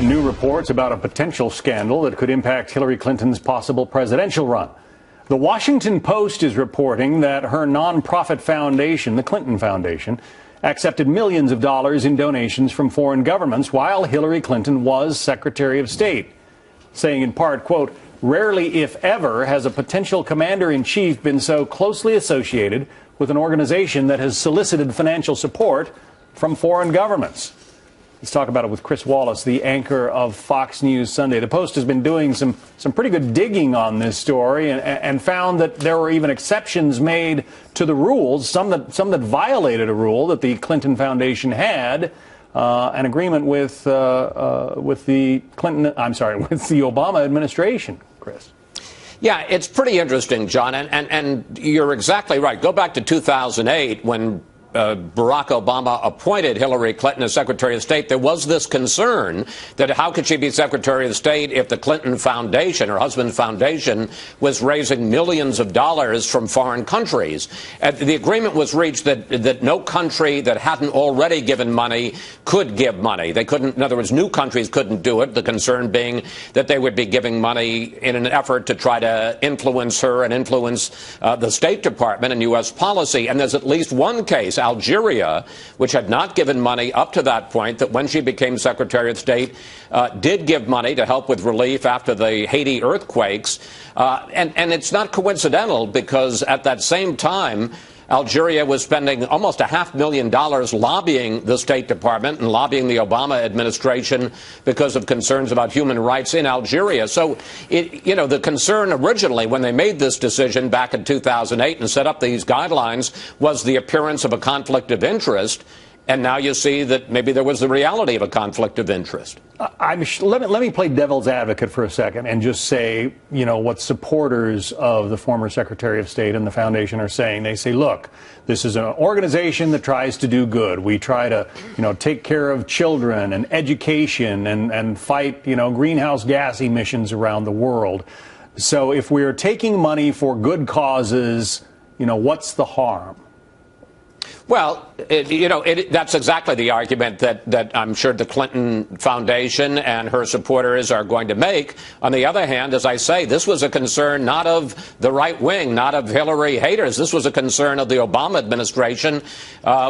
New reports about a potential scandal that could impact Hillary Clinton's possible presidential run. The Washington Post is reporting that her nonprofit foundation, the Clinton Foundation, accepted millions of dollars in donations from foreign governments while Hillary Clinton was Secretary of State, saying in part, quote, "Rarely, if ever, has a potential commander-in-chief been so closely associated with an organization that has solicited financial support from foreign governments." Let's talk about it with Chris Wallace, the anchor of Fox News Sunday. The Post has been doing some pretty good digging on this story and found that there were even exceptions made to the rules, some that violated a rule that the Clinton Foundation had an agreement with the Obama administration. Chris. Yeah, it's pretty interesting, John, and you're exactly right. Go back to 2008 when Barack Obama appointed Hillary Clinton as Secretary of State. There was this concern that how could she be Secretary of State if the Clinton Foundation, her husband's foundation, was raising millions of dollars from foreign countries. The agreement was reached that no country that hadn't already given money could give money. They couldn't, in other words, new countries couldn't do it, the concern being that they would be giving money in an effort to try to influence her and influence the State Department and U.S. policy. And there's at least one case, Algeria, which had not given money up to that point, that when she became Secretary of State, did give money to help with relief after the Haiti earthquakes. And it's not coincidental because at that same time, Algeria was spending almost $500,000 lobbying the State Department and lobbying the Obama administration because of concerns about human rights in Algeria. So, the concern originally when they made this decision back in 2008 and set up these guidelines was the appearance of a conflict of interest. And now you see that maybe there was the reality of a conflict of interest. Let me play devil's advocate for a second and just say, what supporters of the former Secretary of State and the foundation are saying. They say, look, this is an organization that tries to do good. We try to, take care of children and education and fight, greenhouse gas emissions around the world. So if we're taking money for good causes, what's the harm? Well, that's exactly the argument that I'm sure the Clinton Foundation and her supporters are going to make. On the other hand, as I say, this was a concern not of the right wing, not of Hillary haters. This was a concern of the Obama administration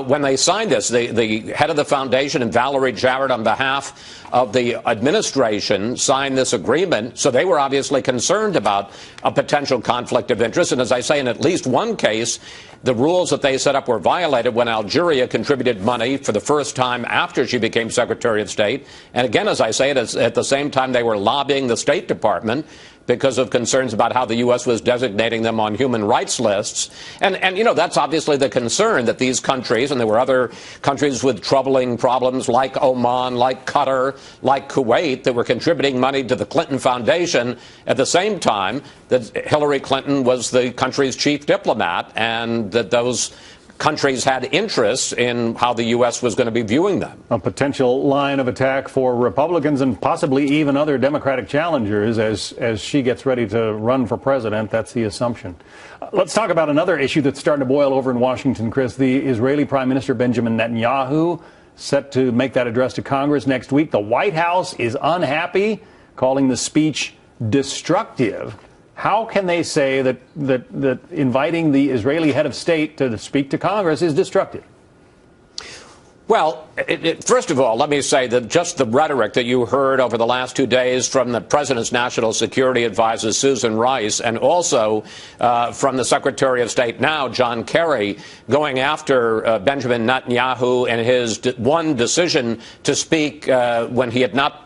when they signed this. The head of the foundation and Valerie Jarrett, on behalf of the administration, signed this agreement. So they were obviously concerned about a potential conflict of interest. And as I say, in at least one case, the rules that they set up were violated when Algeria contributed money for the first time after she became Secretary of State. And again, as I say, at the same time they were lobbying the State Department because of concerns about how the U.S. was designating them on human rights lists. And that's obviously the concern that these countries, and there were other countries with troubling problems like Oman, like Qatar, like Kuwait, that were contributing money to the Clinton Foundation at the same time that Hillary Clinton was the country's chief diplomat, and that those countries had interests in how the U.S. was going to be viewing them. A potential line of attack for Republicans and possibly even other Democratic challengers as she gets ready to run for president. That's the assumption. Let's talk about another issue that's starting to boil over in Washington, Chris. The Israeli Prime Minister Benjamin Netanyahu set to make that address to Congress next week. The White House is unhappy, calling the speech destructive. How can they say that inviting the Israeli head of state to speak to Congress is destructive? Well, first of all, let me say that just the rhetoric that you heard over the last 2 days from the president's national security advisor, Susan Rice, and also from the Secretary of State now, John Kerry, going after Benjamin Netanyahu and his one decision to speak when he had not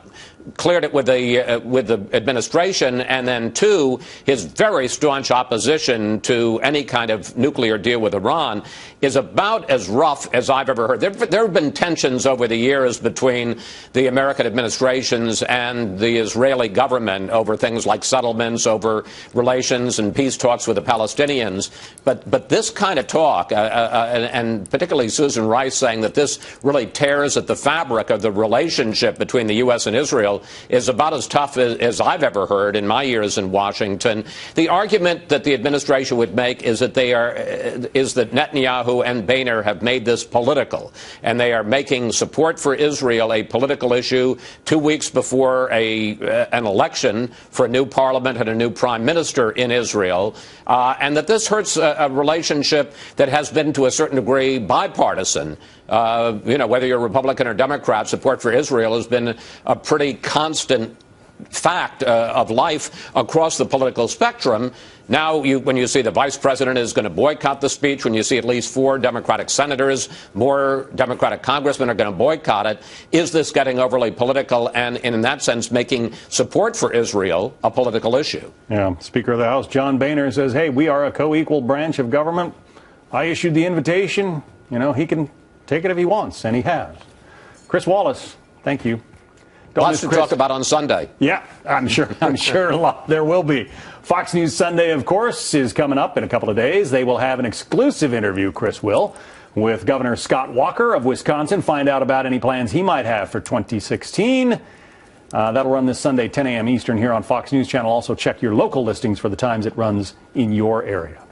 cleared it with the administration, and then two, his very staunch opposition to any kind of nuclear deal with Iran, is about as rough as I've ever heard. There have been tensions over the years between the American administrations and the Israeli government over things like settlements, over relations and peace talks with the Palestinians. But this kind of talk, and particularly Susan Rice saying that this really tears at the fabric of the relationship between the U.S. and Israel, Israel is about as tough as I've ever heard in my years in Washington. The argument that the administration would make is that Netanyahu and Boehner have made this political, and they are making support for Israel a political issue 2 weeks before an election for a new parliament and a new prime minister in Israel, and that this hurts a relationship that has been to a certain degree bipartisan. Whether you're Republican or Democrat, support for Israel has been a pretty constant fact of life across the political spectrum. Now, when you see the vice president is going to boycott the speech, when you see at least 4 Democratic senators, more Democratic congressmen are going to boycott it, is this getting overly political and, in that sense, making support for Israel a political issue? Yeah. Speaker of the House John Boehner says, hey, we are a co-equal branch of government. I issued the invitation. He can take it if he wants, and he has. Chris Wallace, thank you. Lots to talk about on Sunday. Yeah, I'm sure a lot there will be. Fox News Sunday, of course, is coming up in a couple of days. They will have an exclusive interview, Chris will, with Governor Scott Walker of Wisconsin, find out about any plans he might have for 2016. That'll run this Sunday, 10 a.m. Eastern here on Fox News Channel. Also check your local listings for the times it runs in your area.